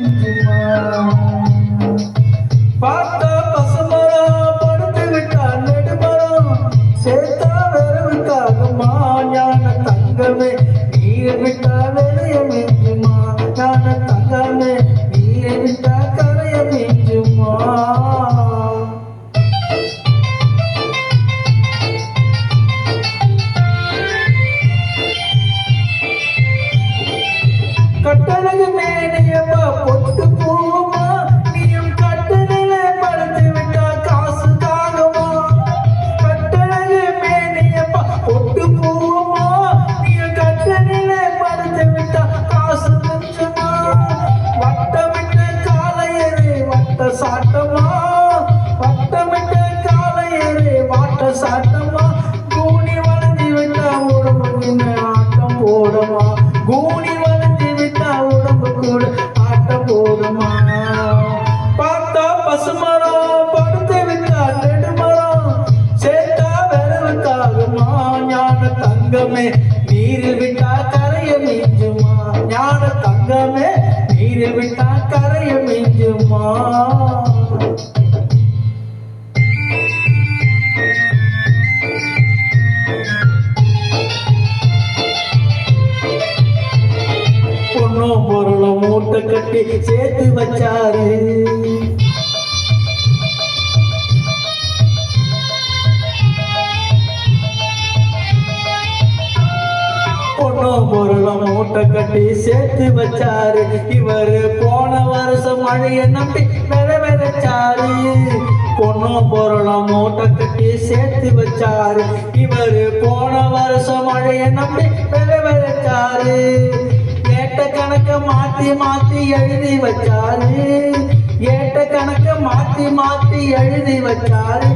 மிஞ்சுமா பார்த்தா பசுமரம் படுத்து விட்டா நெடுமரம் சேர்த்தா வெறுவுக்காகுமா ஞான தங்கமே நீர் விட்டா வெளிய மிஞ்சுமா ஞான தங்கமே நீர் விட்டா கரைய மிஞ்சுமா கட்டழகு மேனியப்பா பொட்டு பூமா நீயும் கட்டணில படுத்து விட்டா காசு தாகமா கட்டழகு மேனியப்பா பொட்டு பூமா நீயும் கட்டணில படுத்து விட்டா காசு மிஞ்சுமா வட்டமிட்ட காலையரு வட்ட சாட்டமா வட்டமிட்ட காலையரு வாட்ட சாட்டமா கூனி வளர்ந்து விட்டா உடம்பு ஆட்டம் போடமா கூனி உடம்பு கூட ஆட்டம் போடுமா பார்த்தா பசுமரம் படுத்து விட்டா நெடுமரம் சேர்த்தா வெறுவுக்காகுமா ஞான தங்கமே நீரில் விட்டா கரைய மிஞ்சுமா ஞான தங்கமே நீரில் விட்டா கரைய மிஞ்சுமா பொருளும் மூட்டை கட்டி சேர்த்து வச்சாரு பொருளும் மூட்டை கட்டி சேர்த்து வச்சாரு இவரு போன வருஷம் மழைய நம்பி விதைச்சாரு பொருளும் மூட்டை கட்டி சேர்த்து வச்சாரு இவரு போன வருஷம் மழைய நம்பி விதைச்சாரு ஏட்ட கணக்க மாத்தி மாத்தி எழுதி வச்சாரு ஏட்ட கணக்க மாத்தி மாத்தி எழுதி வச்சாரு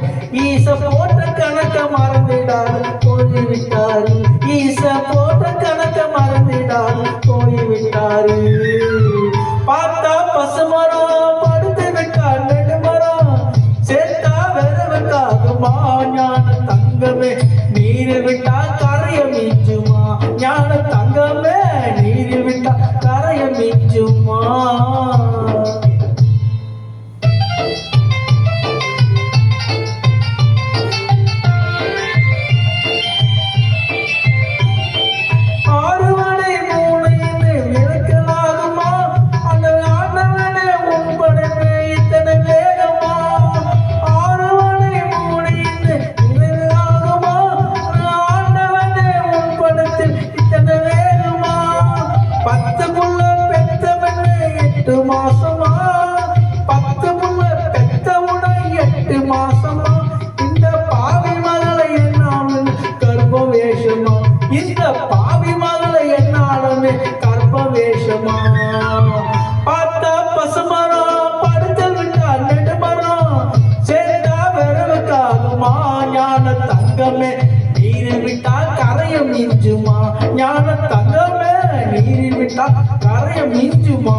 ஈச போட்ட கணக்க மறந்துடாரு போய்விட்டாரு ஈச போட்ட கணக்க மறந்துடாரு போய்விட்டாரு பார்த்தா பசுமரம் படுத்து விட்டா நெடுமரம் சேர்த்தா வெறுவுக்காகுமா ஞான தங்கமே நீரில் விட்டா கரைய மிஞ்சுமா ஞான தங்கமே நீரில் விட்டா கரைய மிஞ்சுமா மாசமா 10 புள்ள பெத்தவுடன் 8 மாசமா இந்த பாவி மகளை என்னாலும் கர்ப்ப வேஷமா இந்த பாவி மகளை என்னாலுமே கர்ப்ப வேஷமா பார்த்தா பசுமரம் படுத்து விட்டா நெடுமரம் சேர்ந்தா வெறுவுக்காகுமா ஞான தங்கமே நீரில் விட்டா கரைய மிஞ்சுமா ஞான தங்கமே நீரில் விட்டா கரைய மிஞ்சுமா